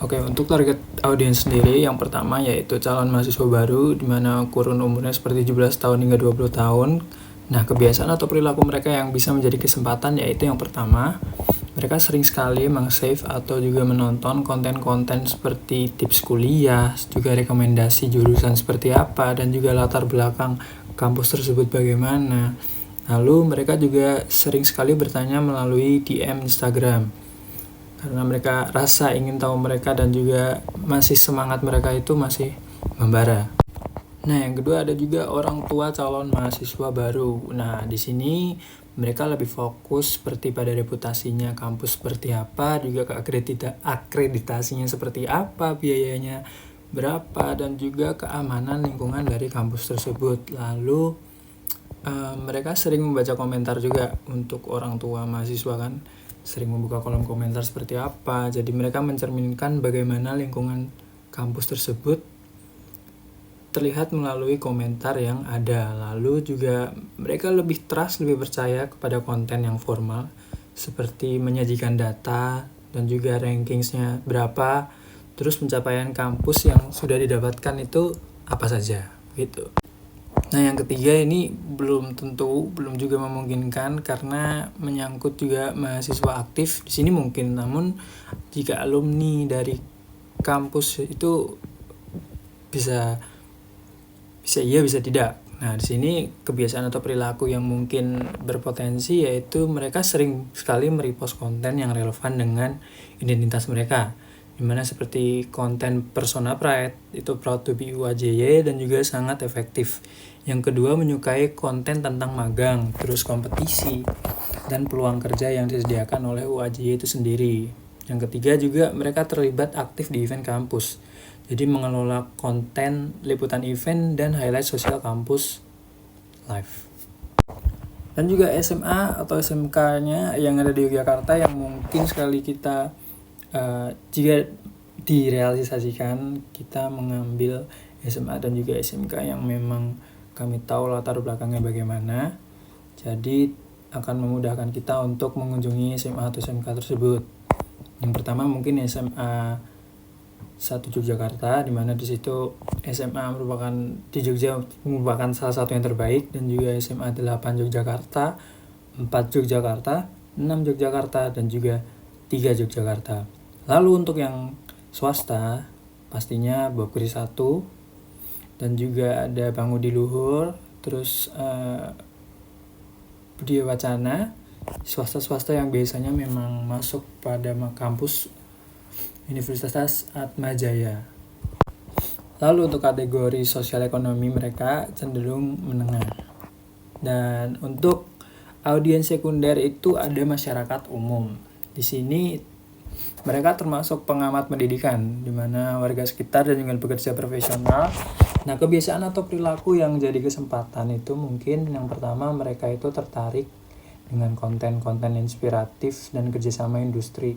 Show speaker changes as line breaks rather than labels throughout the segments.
Oke, untuk target audiens sendiri yang pertama yaitu calon mahasiswa baru di mana kurun umurnya seperti 17 tahun hingga 20 tahun. Nah, kebiasaan atau perilaku mereka yang bisa menjadi kesempatan yaitu yang pertama, mereka sering sekali meng-save atau juga menonton konten-konten seperti tips kuliah, juga rekomendasi jurusan seperti apa, dan juga latar belakang kampus tersebut bagaimana. Lalu mereka juga sering sekali bertanya melalui DM Instagram karena mereka rasa ingin tahu mereka dan juga masih semangat mereka itu masih membara. Nah, yang kedua ada juga orang tua calon mahasiswa baru. Nah, di sini mereka lebih fokus seperti pada reputasinya kampus seperti apa, juga ke akreditasinya seperti apa, biayanya berapa, dan juga keamanan lingkungan dari kampus tersebut. Lalu mereka sering membaca komentar juga untuk orang tua mahasiswa kan, sering membuka kolom komentar seperti apa. Jadi mereka mencerminkan bagaimana lingkungan kampus tersebut terlihat melalui komentar yang ada. Lalu juga mereka lebih trust, lebih percaya kepada konten yang formal seperti menyajikan data dan juga rankingsnya berapa, terus pencapaian kampus yang sudah didapatkan itu apa saja gitu. Nah, yang ketiga ini belum juga memungkinkan karena menyangkut juga mahasiswa aktif di sini mungkin, namun jika alumni dari kampus itu bisa iya bisa tidak. Nah, di sini kebiasaan atau perilaku yang mungkin berpotensi yaitu mereka sering sekali merepost konten yang relevan dengan identitas mereka. Dimana seperti konten persona pride, itu proud to be UAJY dan juga sangat efektif. Yang kedua menyukai konten tentang magang, terus kompetisi, dan peluang kerja yang disediakan oleh UAJY itu sendiri. Yang ketiga juga mereka terlibat aktif di event kampus. Jadi mengelola konten, liputan event, dan highlight sosial kampus live. Dan juga SMA atau SMK-nya yang ada di Yogyakarta yang mungkin sekali kita jika direalisasikan kita mengambil SMA dan juga SMK yang memang kami tahu latar belakangnya bagaimana, jadi akan memudahkan kita untuk mengunjungi SMA atau SMK tersebut. Yang pertama mungkin SMA 1 Yogyakarta, di mana di situ SMA merupakan di Jogja merupakan salah satu yang terbaik, dan juga SMA 8 Yogyakarta, 4 Yogyakarta, 6 Yogyakarta, dan juga 3 Yogyakarta. Lalu untuk yang swasta pastinya Bapkri 1 dan juga ada Pangudi Luhur, terus Budaya Wacana, swasta-swasta yang biasanya memang masuk pada kampus Universitas Atmajaya. Lalu untuk kategori sosial ekonomi mereka cenderung menengah. Dan untuk audiens sekunder itu ada masyarakat umum. Di sini mereka termasuk pengamat pendidikan, di mana warga sekitar dan juga pekerja profesional. Nah, kebiasaan atau perilaku yang jadi kesempatan itu mungkin yang pertama mereka itu tertarik dengan konten-konten inspiratif dan kerjasama industri,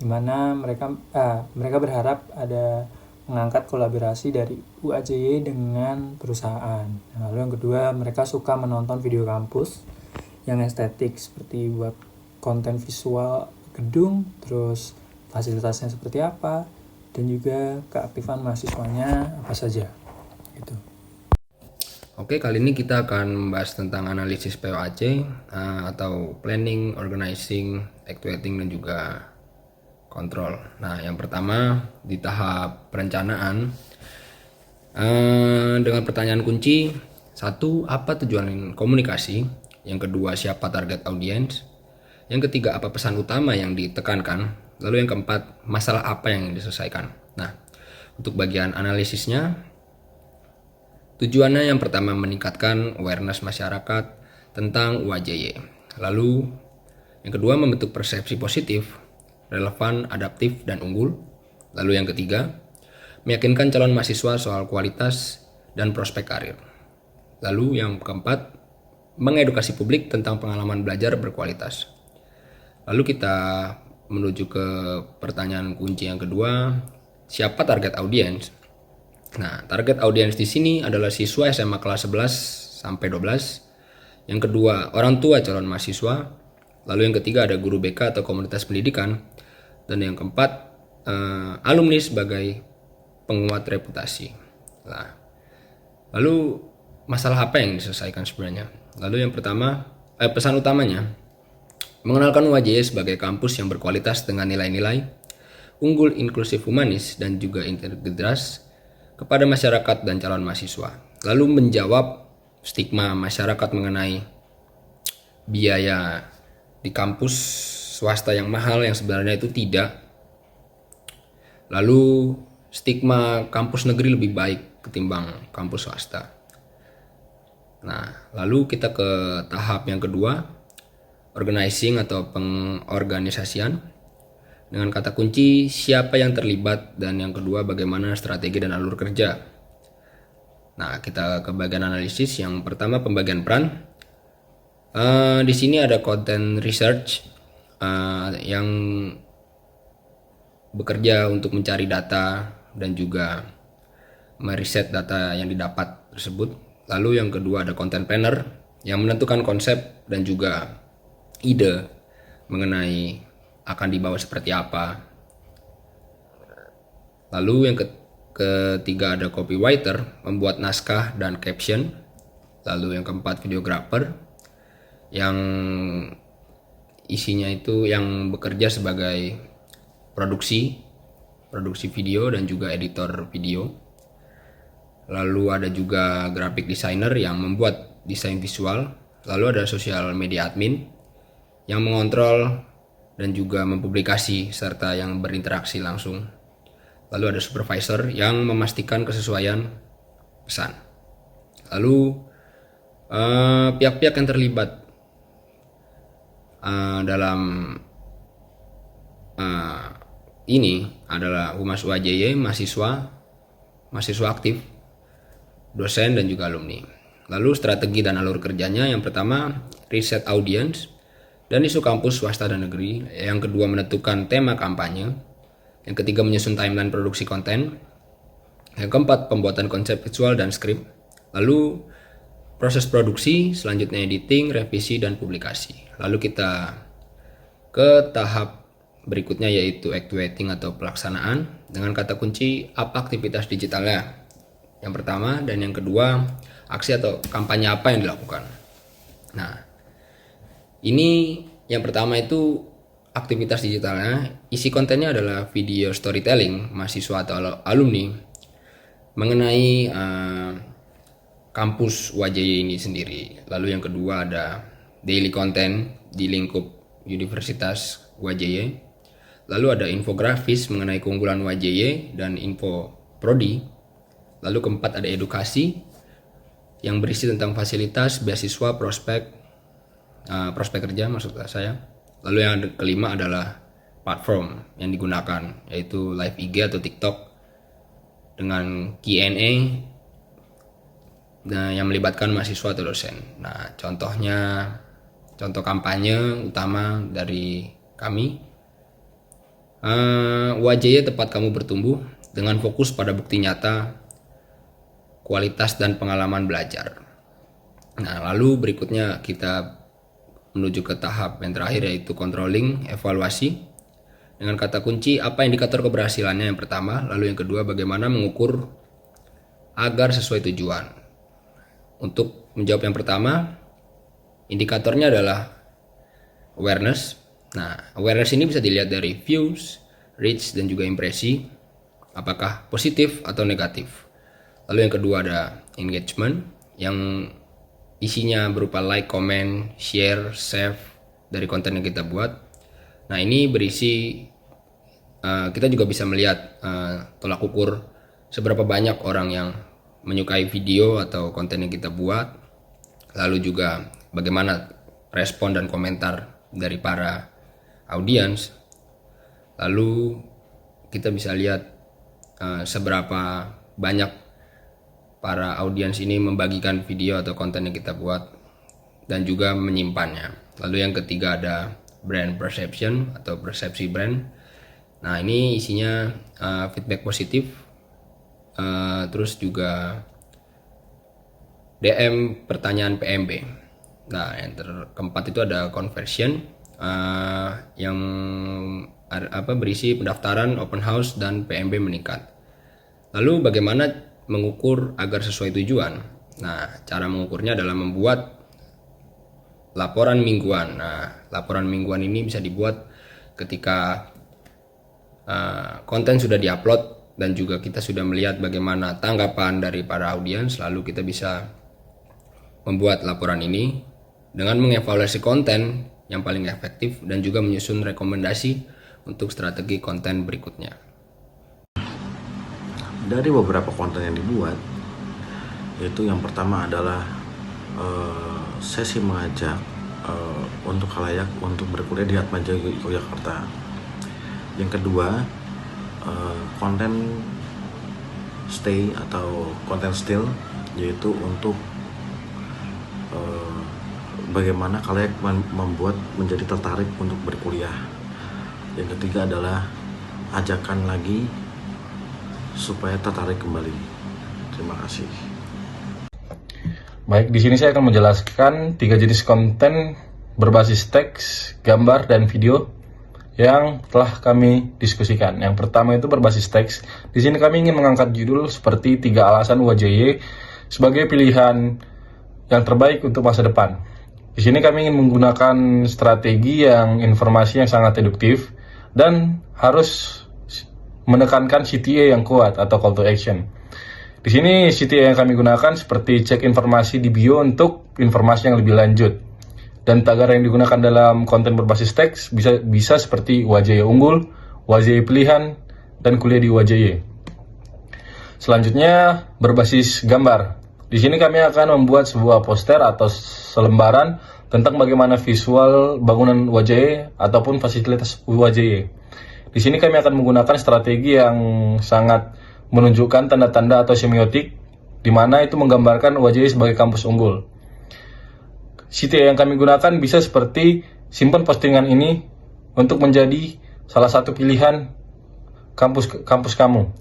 di mana mereka berharap ada mengangkat kolaborasi dari UAJY dengan perusahaan. Lalu yang kedua, mereka suka menonton video kampus yang estetik seperti buat konten visual gedung, terus fasilitasnya seperti apa, dan juga keaktifan mahasiswanya apa saja gitu.
Oke, kali ini kita akan membahas tentang analisis POAC atau Planning, Organizing, Actuating, dan juga Kontrol. Nah, yang pertama di tahap perencanaan dengan pertanyaan kunci: 1. Apa tujuan komunikasi? Yang kedua, siapa target audiens? Yang ketiga, apa pesan utama yang ditekankan? Lalu yang keempat, masalah apa yang diselesaikan? Nah, untuk bagian analisisnya, tujuannya yang pertama meningkatkan awareness masyarakat tentang UAJY. Lalu yang kedua, membentuk persepsi positif, relevan, adaptif, dan unggul. Lalu yang ketiga, meyakinkan calon mahasiswa soal kualitas dan prospek karir. Lalu yang keempat, mengedukasi publik tentang pengalaman belajar berkualitas. Lalu kita menuju ke pertanyaan kunci yang kedua, siapa target audiens? Nah, target audiens di sini adalah siswa SMA kelas 11 sampai 12. Yang kedua, orang tua calon mahasiswa. Lalu yang ketiga ada guru BK atau komunitas pendidikan. Dan yang keempat, alumni sebagai penguat reputasi. Nah, lalu masalah apa yang diselesaikan sebenarnya? Lalu yang pertama, pesan utamanya, mengenalkan UAJY sebagai kampus yang berkualitas dengan nilai-nilai unggul, inklusif, humanis, dan juga integritas kepada masyarakat dan calon mahasiswa. Lalu menjawab stigma masyarakat mengenai biaya di kampus swasta yang mahal yang sebenarnya itu tidak. Lalu stigma kampus negeri lebih baik ketimbang kampus swasta. Nah, lalu kita ke tahap yang kedua, organizing atau pengorganisasian. Dengan kata kunci siapa yang terlibat, dan yang kedua bagaimana strategi dan alur kerja. Nah, kita ke bagian analisis. Yang pertama pembagian peran. Di sini ada content research yang bekerja untuk mencari data dan juga meriset data yang didapat tersebut. Lalu yang kedua ada content planner yang menentukan konsep dan juga ide mengenai akan dibawa seperti apa. Lalu yang ketiga ada copywriter, membuat naskah dan caption. Lalu yang keempat videographer yang isinya itu yang bekerja sebagai produksi video dan juga editor video. Lalu ada juga graphic designer yang membuat desain visual. Lalu ada social media admin yang mengontrol dan juga mempublikasi serta yang berinteraksi langsung. Lalu ada supervisor yang memastikan kesesuaian pesan. Lalu pihak-pihak yang terlibat dalam ini adalah Humas UAJY, mahasiswa aktif, dosen, dan juga alumni. Lalu strategi dan alur kerjanya, yang pertama riset audiens dan isu kampus swasta dan negeri. Yang kedua menentukan tema kampanye. Yang ketiga menyusun timeline produksi konten. Yang keempat pembuatan konsep visual dan skrip. Lalu proses produksi, selanjutnya editing, revisi, dan publikasi. Lalu kita ke tahap berikutnya yaitu activating atau pelaksanaan. Dengan kata kunci apa aktivitas digitalnya yang pertama, dan yang kedua aksi atau kampanye apa yang dilakukan. Nah, ini yang pertama itu aktivitas digitalnya. Isi kontennya adalah video storytelling mahasiswa atau alumni mengenai kampus UAJY ini sendiri. Lalu yang kedua ada daily content di lingkup Universitas UAJY. Lalu ada infografis mengenai keunggulan UAJY dan info prodi. Lalu keempat ada edukasi yang berisi tentang fasilitas, beasiswa, prospek kerja maksud saya. Lalu yang kelima adalah platform yang digunakan, yaitu live IG atau TikTok dengan Q&A yang melibatkan mahasiswa atau dosen. Nah, contoh kampanye utama dari kami, UAJY tempat kamu bertumbuh dengan fokus pada bukti nyata, kualitas, dan pengalaman belajar. Nah, lalu berikutnya kita menuju ke tahap yang terakhir yaitu controlling, evaluasi. Dengan kata kunci apa indikator keberhasilannya yang pertama, lalu yang kedua bagaimana mengukur agar sesuai tujuan. Untuk menjawab yang pertama, indikatornya adalah awareness. Nah, awareness ini bisa dilihat dari views, reach, dan juga impresi, apakah positif atau negatif. Lalu yang kedua ada engagement yang isinya berupa like, comment, share, save dari konten yang kita buat. Nah, ini berisi kita juga bisa melihat tolak ukur seberapa banyak orang yang menyukai video atau konten yang kita buat. Lalu juga bagaimana respon dan komentar dari para audiens. Lalu kita bisa lihat seberapa banyak para audiens ini membagikan video atau konten yang kita buat dan juga menyimpannya. Lalu yang ketiga ada brand perception atau persepsi brand. Nah, ini isinya feedback positif, terus juga DM pertanyaan PMB. Nah, yang keempat itu ada conversion yang berisi pendaftaran, open house, dan PMB meningkat. Lalu bagaimana mengukur agar sesuai tujuan? Nah, cara mengukurnya adalah membuat laporan mingguan. Nah, laporan mingguan ini bisa dibuat ketika konten sudah diupload dan juga kita sudah melihat bagaimana tanggapan dari para audiens, lalu kita bisa membuat laporan ini dengan mengevaluasi konten yang paling efektif dan juga menyusun rekomendasi untuk strategi konten berikutnya.
Dari beberapa konten yang dibuat, yaitu yang pertama adalah sesi mengajak untuk khalayak untuk berkuliah di Atmajaya Yogyakarta. Yang kedua, konten stay atau konten still, yaitu untuk bagaimana khalayak membuat menjadi tertarik untuk berkuliah. Yang ketiga adalah ajakan lagi supaya tertarik kembali. Terima kasih.
Baik, di sini saya akan menjelaskan 3 jenis konten berbasis teks, gambar, dan video yang telah kami diskusikan. Yang pertama itu berbasis teks. Di sini kami ingin mengangkat judul seperti 3 alasan UAJY sebagai pilihan yang terbaik untuk masa depan. Di sini kami ingin menggunakan strategi yang informasi yang sangat deduktif dan harus menekankan CTA yang kuat atau call to action. Di sini CTA yang kami gunakan seperti cek informasi di bio untuk informasi yang lebih lanjut. Dan tagar yang digunakan dalam konten berbasis teks bisa seperti UAJY unggul, UAJY pilihan, dan kuliah di UAJY. Selanjutnya berbasis gambar. Di sini kami akan membuat sebuah poster atau selembaran tentang bagaimana visual bangunan UAJY ataupun fasilitas UAJY. Di sini kami akan menggunakan strategi yang sangat menunjukkan tanda-tanda atau semiotik di mana itu menggambarkan UAJY sebagai kampus unggul. CTA yang kami gunakan bisa seperti simpan postingan ini untuk menjadi salah satu pilihan kampus kamu.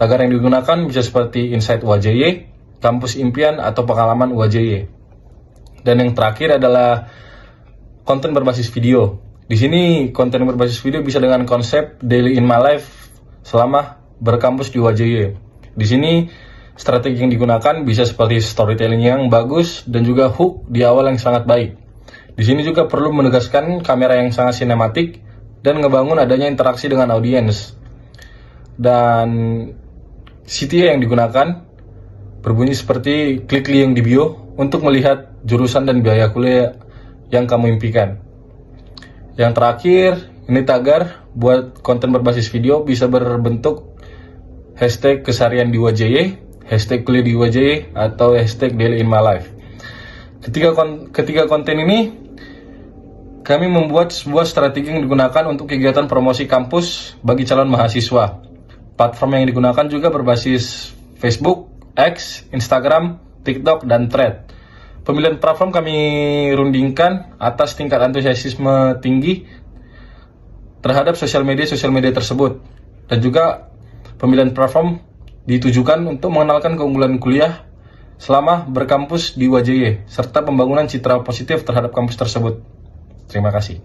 Tagar yang digunakan bisa seperti Insight UAJY, Kampus Impian, atau Pengalaman UAJY. Dan yang terakhir adalah konten berbasis video. Di sini konten berbasis video bisa dengan konsep Daily in My Life selama berkampus di UAJY. Di sini strategi yang digunakan bisa seperti storytelling yang bagus dan juga hook di awal yang sangat baik. Di sini juga perlu menegaskan kamera yang sangat sinematik dan ngebangun adanya interaksi dengan audiens. Dan CTA yang digunakan berbunyi seperti klik link di bio untuk melihat jurusan dan biaya kuliah yang kamu impikan. Yang terakhir, ini tagar buat konten berbasis video bisa berbentuk hashtag keseharian di UAJY, hashtag kuliah di UAJY, atau hashtag daily in my life. Ketiga konten ini kami membuat sebuah strategi yang digunakan untuk kegiatan promosi kampus bagi calon mahasiswa. Platform yang digunakan juga berbasis Facebook, X, Instagram, TikTok, dan Thread. Pemilihan platform kami rundingkan atas tingkat antusiasme tinggi terhadap sosial media tersebut. Dan juga pemilihan platform ditujukan untuk mengenalkan keunggulan kuliah selama berkampus di UAJY, serta pembangunan citra positif terhadap kampus tersebut. Terima kasih.